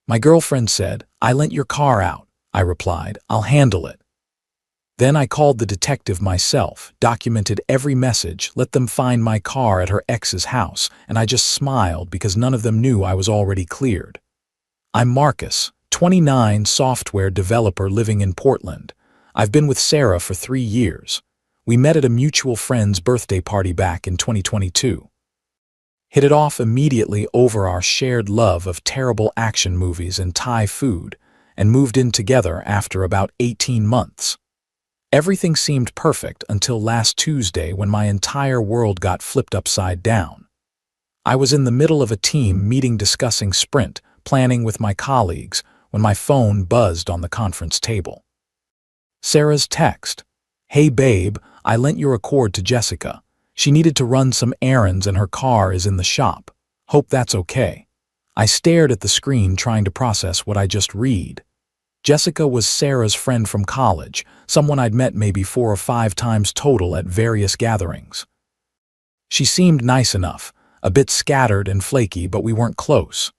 My girlfriend said, "I lent your car out." I replied, "I'll handle it." Then I called the detective myself, documented every message, let them find my car at her ex's house, and I just smiled because none of them knew I was already cleared. I'm Marcus, 29, software developer living in Portland. I've been with Sarah for 3 years. We met at a mutual friend's birthday party back in 2022. Hit it off immediately over our shared love of terrible action movies and Thai food, and moved in together after about 18 months. Everything seemed perfect until last Tuesday when my entire world got flipped upside down. I was in the middle of a team meeting discussing sprint planning with my colleagues when my phone buzzed on the conference table. Sarah's text, "Hey babe, I lent your Accord to Jessica. She needed to run some errands and her car is in the shop. Hope that's okay." I stared at the screen trying to process what I just read. Jessica was Sarah's friend from college, someone I'd met maybe 4 or 5 times total at various gatherings. She seemed nice enough, a bit scattered and flaky, but we weren't close.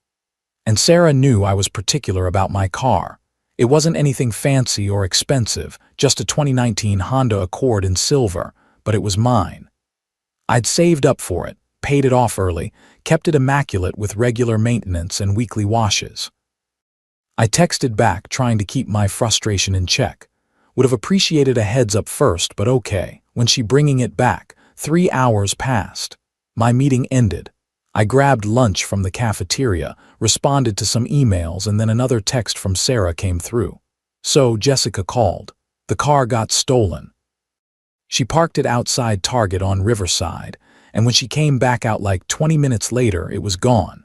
And Sarah knew I was particular about my car. It wasn't anything fancy or expensive, just a 2019 Honda Accord in silver, but it was mine. I'd saved up for it, paid it off early, kept it immaculate with regular maintenance and weekly washes. I texted back, trying to keep my frustration in check. Would have appreciated a heads up first, but okay. When she bringing it back, 3 hours passed. My meeting ended. I grabbed lunch from the cafeteria, responded to some emails, and then another text from Sarah came through. So Jessica called. The car got stolen. She parked it outside Target on Riverside, and when she came back out like 20 minutes later, it was gone.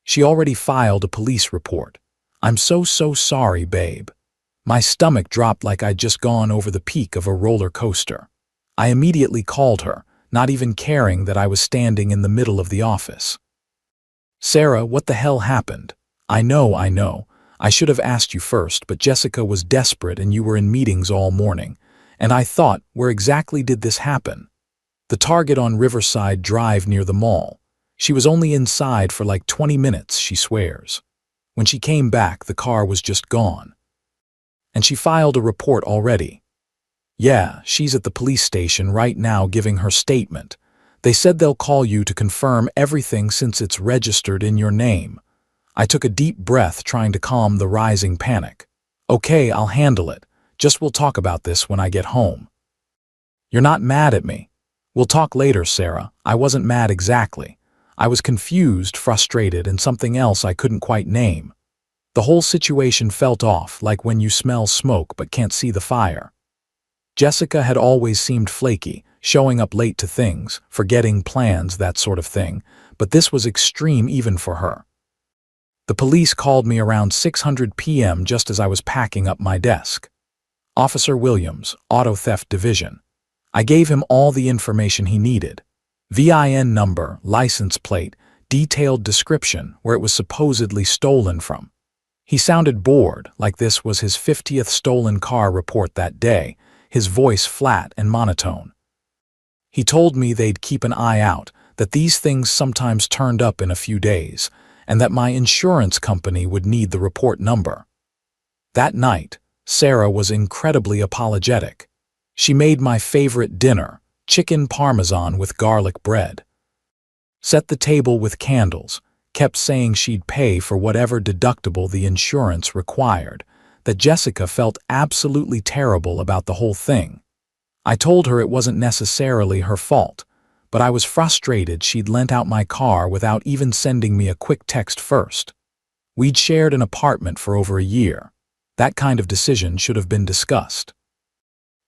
She already filed a police report. "I'm so sorry, babe." My stomach dropped like I'd just gone over the peak of a roller coaster. I immediately called her, not even caring that I was standing in the middle of the office. "Sarah, what the hell happened?" I know. I should have asked you first, but Jessica was desperate and you were in meetings all morning. And I thought, where exactly did this happen?" "The Target on Riverside Drive near the mall. She was only inside for like 20 minutes, she swears. When she came back, the car was just gone." "And she filed a report already?" "Yeah, she's at the police station right now giving her statement. They said they'll call you to confirm everything since it's registered in your name." I took a deep breath, trying to calm the rising panic. "Okay, I'll handle it. Just we'll talk about this when I get home." "You're not mad at me?" "We'll talk later, Sarah. I wasn't mad exactly. I was confused, frustrated, and something else I couldn't quite name. The whole situation felt off, like when you smell smoke but can't see the fire." Jessica had always seemed flaky, showing up late to things, forgetting plans, that sort of thing, but this was extreme even for her. "The police called me around 6:00 p.m. just as I was packing up my desk. Officer Williams, Auto Theft Division. I gave him all the information he needed. VIN number, license plate, detailed description where it was supposedly stolen from. He sounded bored, like this was his 50th stolen car report that day, his voice flat and monotone. He told me they'd keep an eye out, that these things sometimes turned up in a few days, and that my insurance company would need the report number. That night, Sarah was incredibly apologetic. She made my favorite dinner, chicken parmesan with garlic bread. Set the table with candles, kept saying she'd pay for whatever deductible the insurance required, that Jessica felt absolutely terrible about the whole thing. I told her it wasn't necessarily her fault, but I was frustrated she'd lent out my car without even sending me a quick text first. We'd shared an apartment for over a year. That kind of decision should have been discussed.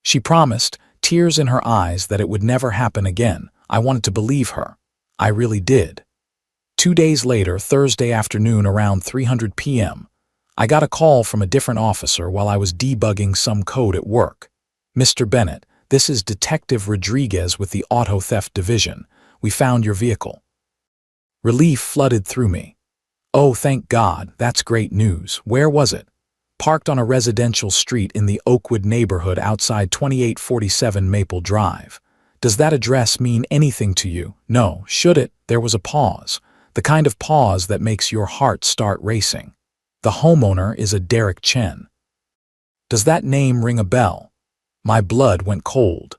She promised, tears in her eyes, that it would never happen again. I wanted to believe her. I really did. 2 days later, Thursday afternoon around 3:00 p.m., I got a call from a different officer while I was debugging some code at work. "Mr. Bennett, this is Detective Rodriguez with the Auto Theft Division. We found your vehicle." Relief flooded through me. "Oh, thank God, that's great news. Where was it?" "Parked on a residential street in the Oakwood neighborhood outside 2847 Maple Drive. Does that address mean anything to you?" "No, should it?" There was a pause, the kind of pause that makes your heart start racing. The homeowner is a Derek Chen. Does that name ring a bell? My blood went cold.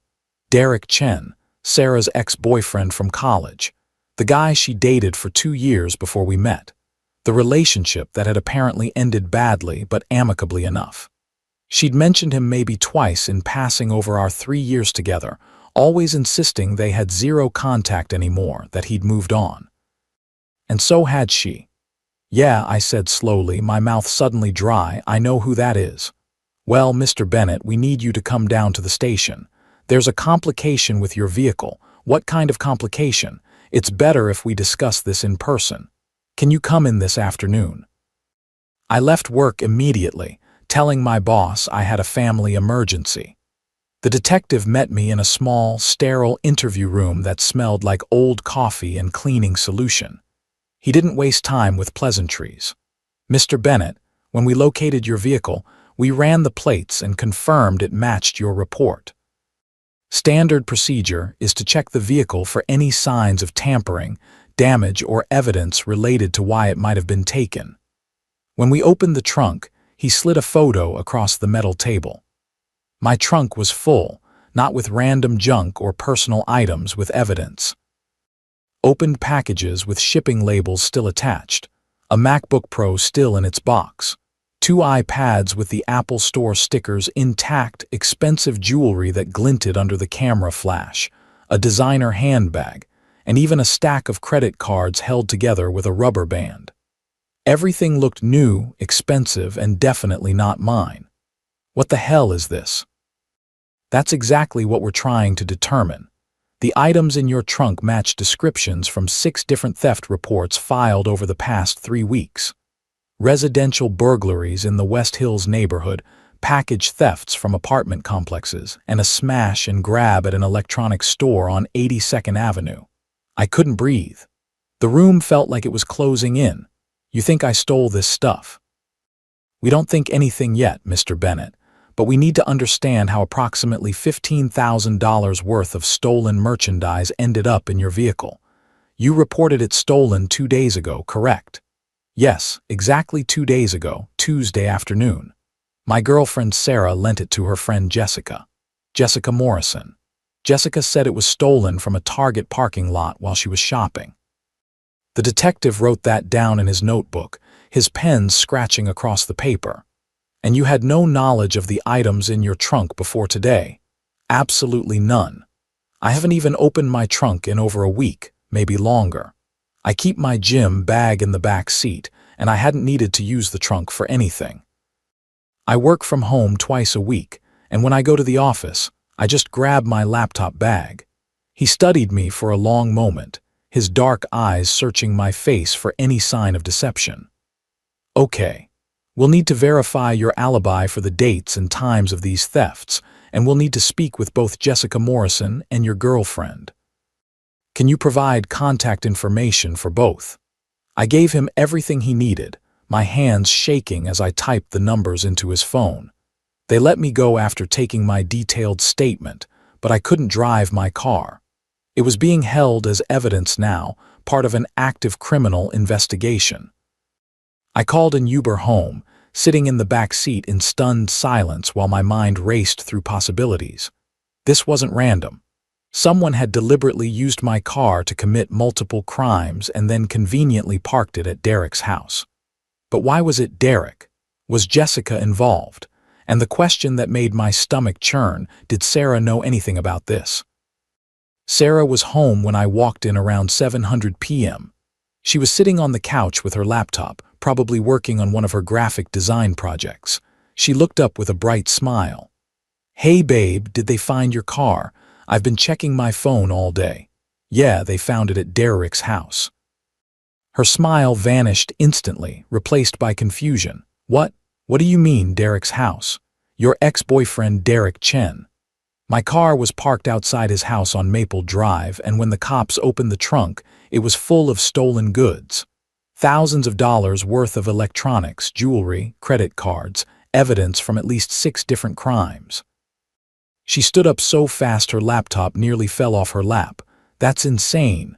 Derek Chen, Sarah's ex-boyfriend from college. The guy she dated for 2 years before we met. The relationship that had apparently ended badly but amicably enough. She'd mentioned him maybe twice in passing over our 3 years together, always insisting they had zero contact anymore, that he'd moved on. And so had she. Yeah, I said slowly, my mouth suddenly dry, I know who that is. Well, Mr. Bennett, we need you to come down to the station. There's a complication with your vehicle. What kind of complication? It's better if we discuss this in person. Can you come in this afternoon? I left work immediately, telling my boss I had a family emergency. The detective met me in a small, sterile interview room that smelled like old coffee and cleaning solution. He didn't waste time with pleasantries. Mr. Bennett, when we located your vehicle, we ran the plates and confirmed it matched your report. Standard procedure is to check the vehicle for any signs of tampering, damage, or evidence related to why it might have been taken. When we opened the trunk, he slid a photo across the metal table. My trunk was full, not with random junk or personal items with evidence. Opened packages with shipping labels still attached, a MacBook Pro still in its box, 2 iPads with the Apple Store stickers intact, expensive jewelry that glinted under the camera flash, a designer handbag, and even a stack of credit cards held together with a rubber band. Everything looked new, expensive, and definitely not mine. What the hell is this? That's exactly what we're trying to determine. The items in your trunk match descriptions from 6 different theft reports filed over the past 3 weeks. Residential burglaries in the West Hills neighborhood, package thefts from apartment complexes, and a smash and grab at an electronics store on 82nd Avenue. I couldn't breathe. The room felt like it was closing in. You think I stole this stuff? We don't think anything yet, Mr. Bennett, but we need to understand how approximately $15,000 worth of stolen merchandise ended up in your vehicle. You reported it stolen 2 days ago, correct? Yes, exactly 2 days ago, Tuesday afternoon. My girlfriend Sarah lent it to her friend Jessica Morrison. Jessica said it was stolen from a Target parking lot while she was shopping. The detective wrote that down in his notebook, his pen scratching across the paper. And you had no knowledge of the items in your trunk before today? Absolutely none. I haven't even opened my trunk in over a week, maybe longer. I keep my gym bag in the back seat, and I hadn't needed to use the trunk for anything. I work from home twice a week, and when I go to the office, I just grab my laptop bag. He studied me for a long moment, his dark eyes searching my face for any sign of deception. Okay, we'll need to verify your alibi for the dates and times of these thefts, and we'll need to speak with both Jessica Morrison and your girlfriend. Can you provide contact information for both? I gave him everything he needed, my hands shaking as I typed the numbers into his phone. They let me go after taking my detailed statement, but I couldn't drive my car. It was being held as evidence now, part of an active criminal investigation. I called an Uber home, sitting in the back seat in stunned silence while my mind raced through possibilities. This wasn't random. Someone had deliberately used my car to commit multiple crimes and then conveniently parked it at Derek's house. But why was it Derek? Was Jessica involved? And the question that made my stomach churn, did Sarah know anything about this? Sarah was home when I walked in around 7:00 p.m. She was sitting on the couch with her laptop, probably working on one of her graphic design projects. She looked up with a bright smile. "Hey babe, did they find your car? I've been checking my phone all day." "Yeah, they found it at Derek's house." Her smile vanished instantly, replaced by confusion. What do you mean, Derek's house?" "Your ex-boyfriend Derek Chen." My car was parked outside his house on Maple Drive, and when the cops opened the trunk, it was full of stolen goods. Thousands of dollars worth of electronics, jewelry, credit cards, evidence from at least 6 different crimes. She stood up so fast her laptop nearly fell off her lap. "That's insane.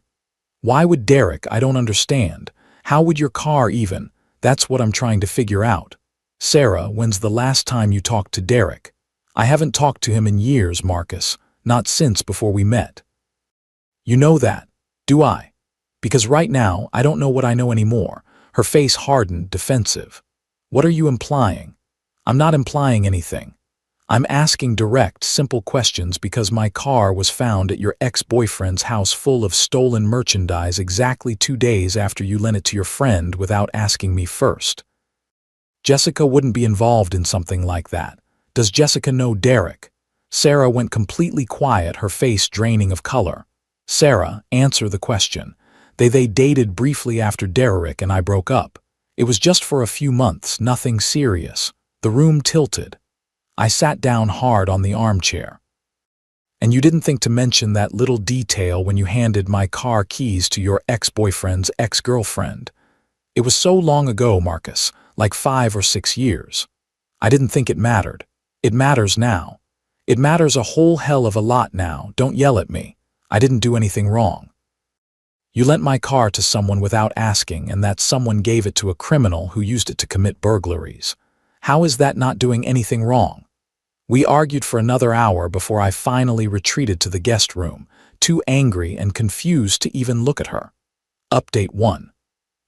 Why would Derek? I don't understand. How would your car even? That's what I'm trying to figure out. Sarah, when's the last time you talked to Derek? I haven't talked to him in years, Marcus. Not since before we met. You know that, do I? Because right now, I don't know what I know anymore. Her face hardened, defensive. What are you implying? I'm not implying anything. I'm asking direct, simple questions because my car was found at your ex-boyfriend's house full of stolen merchandise exactly 2 days after you lent it to your friend without asking me first. Jessica wouldn't be involved in something like that. Does Jessica know Derek? Sarah went completely quiet, her face draining of color. Sarah, answer the question. They dated briefly after Derek and I broke up. It was just for a few months, nothing serious. The room tilted. I sat down hard on the armchair. And you didn't think to mention that little detail when you handed my car keys to your ex-boyfriend's ex-girlfriend. It was so long ago, Marcus, like 5 or 6 years. I didn't think it mattered. It matters now. It matters a whole hell of a lot now. Don't yell at me. I didn't do anything wrong. You lent my car to someone without asking, and that someone gave it to a criminal who used it to commit burglaries. How is that not doing anything wrong? We argued for another hour before I finally retreated to the guest room, too angry and confused to even look at her. Update 1.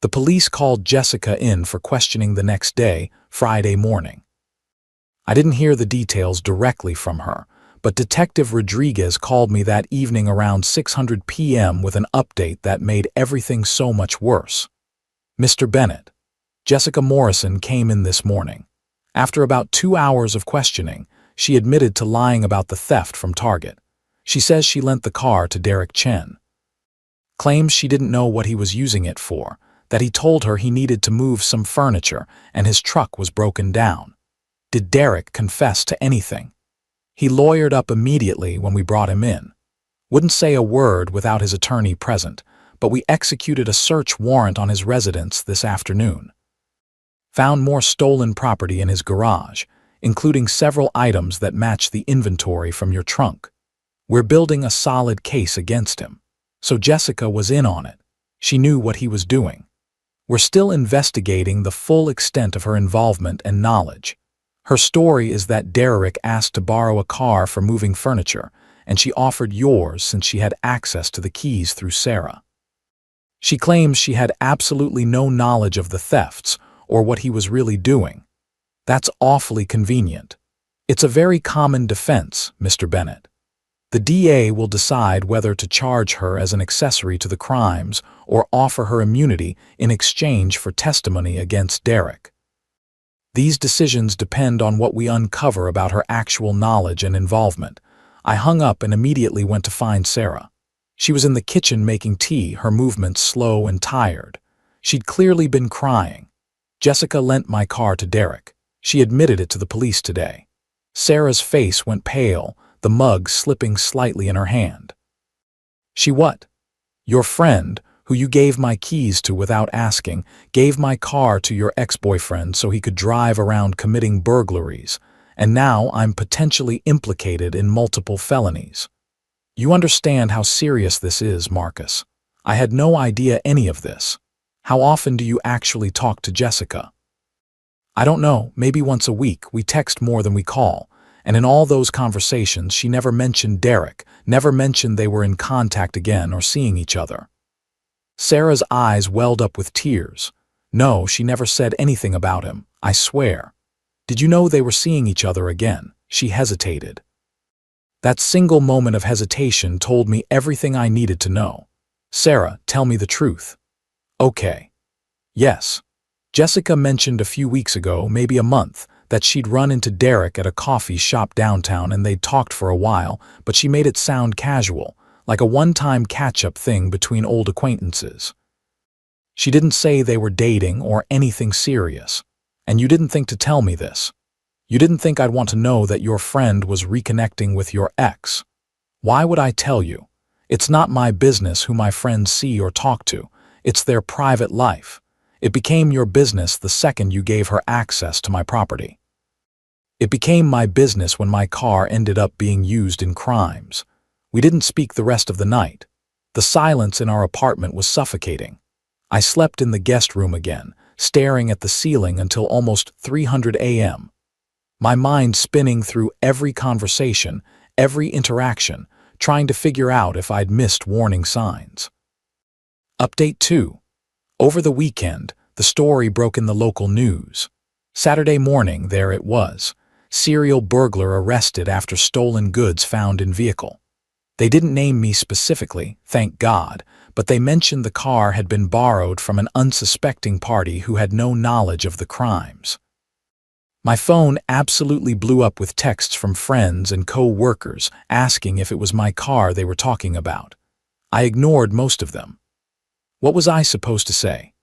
The police called Jessica in for questioning the next day, Friday morning. I didn't hear the details directly from her, but Detective Rodriguez called me that evening around 6:00 p.m. with an update that made everything so much worse. Mr. Bennett, Jessica Morrison came in this morning. After about 2 hours of questioning, she admitted to lying about the theft from Target. She says she lent the car to Derek Chen. Claims she didn't know what he was using it for, that he told her he needed to move some furniture and his truck was broken down. Did Derek confess to anything? He lawyered up immediately when we brought him in. Wouldn't say a word without his attorney present, but we executed a search warrant on his residence this afternoon. Found more stolen property in his garage, including several items that match the inventory from your trunk. We're building a solid case against him. So Jessica was in on it. She knew what he was doing. We're still investigating the full extent of her involvement and knowledge. Her story is that Derek asked to borrow a car for moving furniture, and she offered yours since she had access to the keys through Sarah. She claims she had absolutely no knowledge of the thefts or what he was really doing. That's awfully convenient. It's a very common defense, Mr. Bennett. The DA will decide whether to charge her as an accessory to the crimes or offer her immunity in exchange for testimony against Derek. These decisions depend on what we uncover about her actual knowledge and involvement. I hung up and immediately went to find Sarah. She was in the kitchen making tea, her movements slow and tired. She'd clearly been crying. Jessica lent my car to Derek. She admitted it to the police today. Sarah's face went pale, the mug slipping slightly in her hand. She what? Your friend, who you gave my keys to without asking, gave my car to your ex-boyfriend so he could drive around committing burglaries, and now I'm potentially implicated in multiple felonies. You understand how serious this is, Marcus. I had no idea any of this. How often do you actually talk to Jessica? I don't know, maybe once a week. We text more than we call, and in all those conversations she never mentioned Derek, never mentioned they were in contact again or seeing each other. Sarah's eyes welled up with tears. No, she never said anything about him, I swear. Did you know they were seeing each other again? She hesitated. That single moment of hesitation told me everything I needed to know. Sarah, tell me the truth. Okay. Yes. Jessica mentioned a few weeks ago, maybe a month, that she'd run into Derek at a coffee shop downtown and they'd talked for a while, but she made it sound casual, like a one-time catch-up thing between old acquaintances. She didn't say they were dating or anything serious. And you didn't think to tell me this. You didn't think I'd want to know that your friend was reconnecting with your ex. Why would I tell you? It's not my business who my friends see or talk to. It's their private life. It became your business the second you gave her access to my property. It became my business when my car ended up being used in crimes. We didn't speak the rest of the night. The silence in our apartment was suffocating. I slept in the guest room again, staring at the ceiling until almost 300 a.m. My mind spinning through every conversation, every interaction, trying to figure out if I'd missed warning signs. Update 2. Over the weekend, the story broke in the local news. Saturday morning, there it was. Serial burglar arrested after stolen goods found in vehicle. They didn't name me specifically, thank God, but they mentioned the car had been borrowed from an unsuspecting party who had no knowledge of the crimes. My phone absolutely blew up with texts from friends and co-workers asking if it was my car they were talking about. I ignored most of them. What was I supposed to say?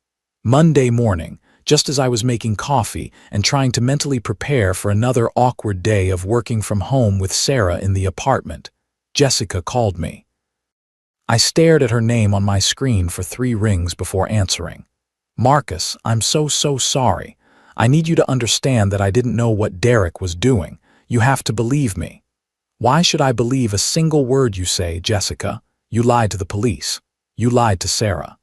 Monday morning, just as I was making coffee and trying to mentally prepare for another awkward day of working from home with Sarah in the apartment, Jessica called me. I stared at her name on my screen for 3 rings before answering. Marcus, I'm so sorry. I need you to understand that I didn't know what Derek was doing. You have to believe me. Why should I believe a single word you say, Jessica? You lied to the police. You lied to Sarah.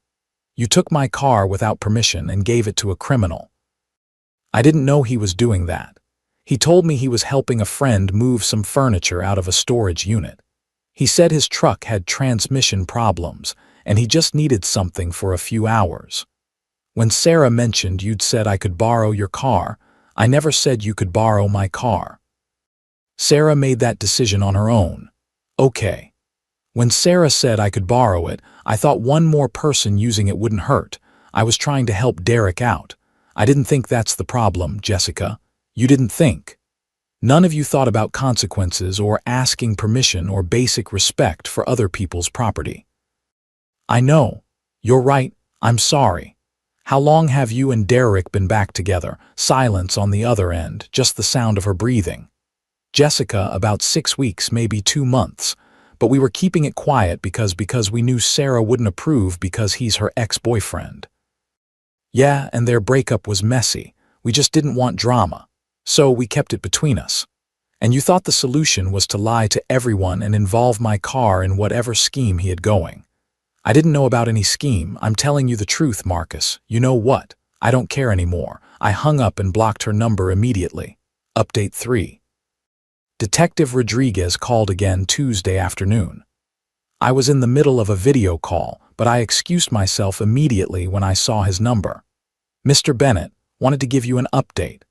You took my car without permission and gave it to a criminal. I didn't know he was doing that. He told me he was helping a friend move some furniture out of a storage unit. He said his truck had transmission problems, and he just needed something for a few hours. When Sarah mentioned you'd said I could borrow your car, I never said you could borrow my car. Sarah made that decision on her own. Okay. When Sarah said I could borrow it, I thought one more person using it wouldn't hurt. I was trying to help Derek out. I didn't think that's the problem, Jessica. You didn't think. None of you thought about consequences or asking permission or basic respect for other people's property. I know. You're right. I'm sorry. How long have you and Derek been back together? Silence on the other end, just the sound of her breathing. Jessica, about 6 weeks, maybe 2 months. But we were keeping it quiet because we knew Sarah wouldn't approve because he's her ex-boyfriend. Yeah, and their breakup was messy. We just didn't want drama. So we kept it between us. And you thought the solution was to lie to everyone and involve my car in whatever scheme he had going. I didn't know about any scheme. I'm telling you the truth, Marcus. You know what? I don't care anymore. I hung up and blocked her number immediately. Update 3. Detective Rodriguez called again Tuesday afternoon. I was in the middle of a video call, but I excused myself immediately when I saw his number. Mr. Bennett, wanted to give you an update.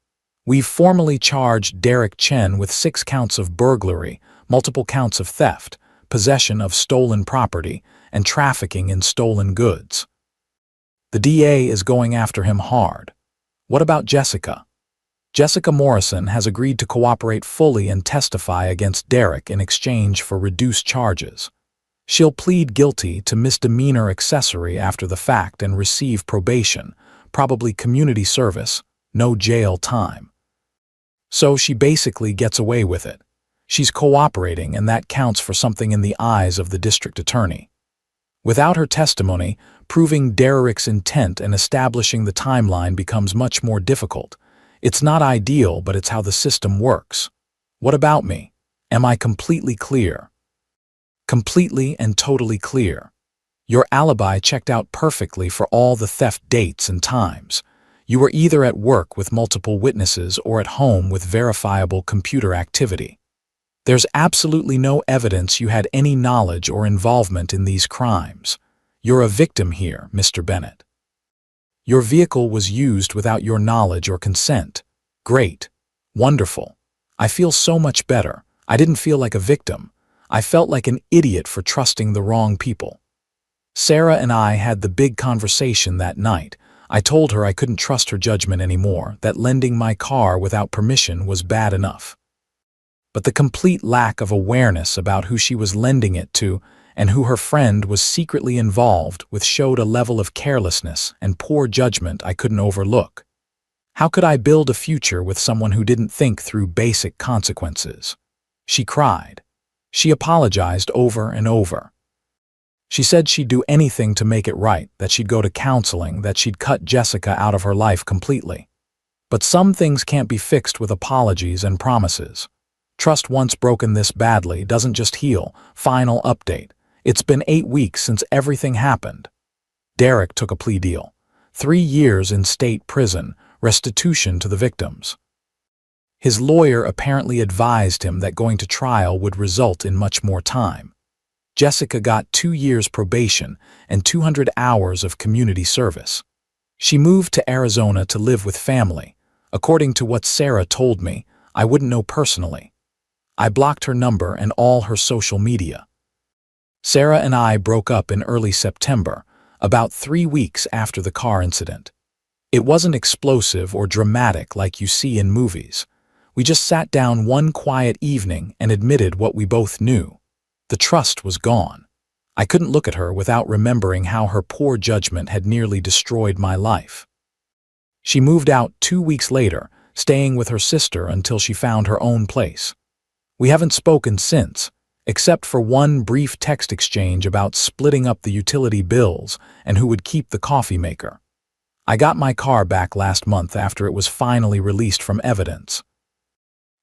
We've formally charged Derek Chen with 6 counts of burglary, multiple counts of theft, possession of stolen property, and trafficking in stolen goods. The DA is going after him hard. What about Jessica? Jessica Morrison has agreed to cooperate fully and testify against Derek in exchange for reduced charges. She'll plead guilty to misdemeanor accessory after the fact and receive probation, probably community service, no jail time. So she basically gets away with it. She's cooperating, and that counts for something in the eyes of the district attorney. Without her testimony, proving Derek's intent and establishing the timeline becomes much more difficult. It's not ideal, but it's how the system works. What about me? Am I completely clear? Completely and totally clear. Your alibi checked out perfectly for all the theft dates and times. You were either at work with multiple witnesses or at home with verifiable computer activity. There's absolutely no evidence you had any knowledge or involvement in these crimes. You're a victim here, Mr. Bennett. Your vehicle was used without your knowledge or consent. Great. Wonderful. I feel so much better. I didn't feel like a victim. I felt like an idiot for trusting the wrong people. Sarah and I had the big conversation that night. I told her I couldn't trust her judgment anymore, that lending my car without permission was bad enough. But the complete lack of awareness about who she was lending it to and who her friend was secretly involved with showed a level of carelessness and poor judgment I couldn't overlook. How could I build a future with someone who didn't think through basic consequences? She cried. She apologized over and over. She said she'd do anything to make it right, that she'd go to counseling, that she'd cut Jessica out of her life completely. But some things can't be fixed with apologies and promises. Trust once broken this badly doesn't just heal. Final update. It's been 8 weeks since everything happened. Derek took a plea deal. 3 years in state prison, restitution to the victims. His lawyer apparently advised him that going to trial would result in much more time. Jessica got 2 years probation and 200 hours of community service. She moved to Arizona to live with family. According to what Sarah told me, I wouldn't know personally. I blocked her number and all her social media. Sarah and I broke up in early September, about 3 weeks after the car incident. It wasn't explosive or dramatic like you see in movies. We just sat down one quiet evening and admitted what we both knew. The trust was gone. I couldn't look at her without remembering how her poor judgment had nearly destroyed my life. She moved out 2 weeks later, staying with her sister until she found her own place. We haven't spoken since, except for one brief text exchange about splitting up the utility bills and who would keep the coffee maker. I got my car back last month after it was finally released from evidence.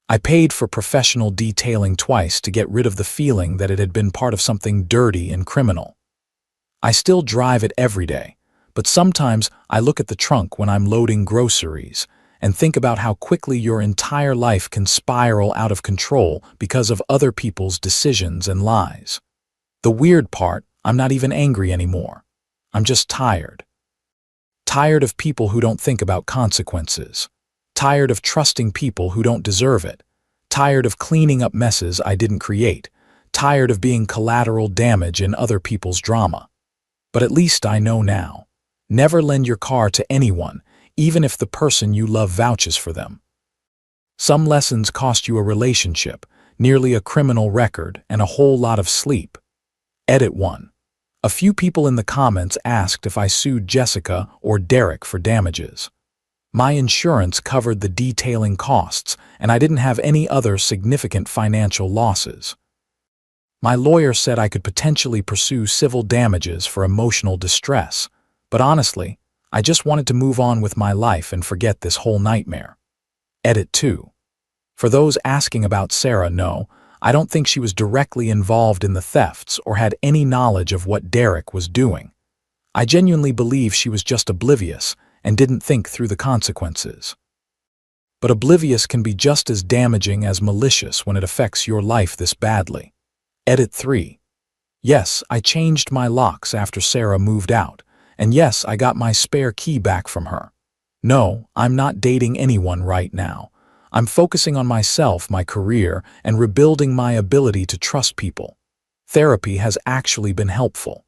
I paid for professional detailing twice to get rid of the feeling that it had been part of something dirty and criminal. I still drive it every day, but sometimes I look at the trunk when I'm loading groceries and think about how quickly your entire life can spiral out of control because of other people's decisions and lies. The weird part, I'm not even angry anymore. I'm just tired. Tired of people who don't think about consequences. Tired of trusting people who don't deserve it. Tired of cleaning up messes I didn't create. Tired of being collateral damage in other people's drama. But at least I know now. Never lend your car to anyone, even if the person you love vouches for them. Some lessons cost you a relationship, nearly a criminal record, and a whole lot of sleep. Edit 1. A few people in the comments asked if I sued Jessica or Derek for damages. My insurance covered the detailing costs, and I didn't have any other significant financial losses. My lawyer said I could potentially pursue civil damages for emotional distress, but honestly, I just wanted to move on with my life and forget this whole nightmare. Edit 2. For those asking about Sarah, no, I don't think she was directly involved in the thefts or had any knowledge of what Derek was doing. I genuinely believe she was just oblivious and didn't think through the consequences. But oblivious can be just as damaging as malicious when it affects your life this badly. Edit 3. Yes, I changed my locks after Sarah moved out, and yes, I got my spare key back from her. No, I'm not dating anyone right now. I'm focusing on myself, my career, and rebuilding my ability to trust people. Therapy has actually been helpful.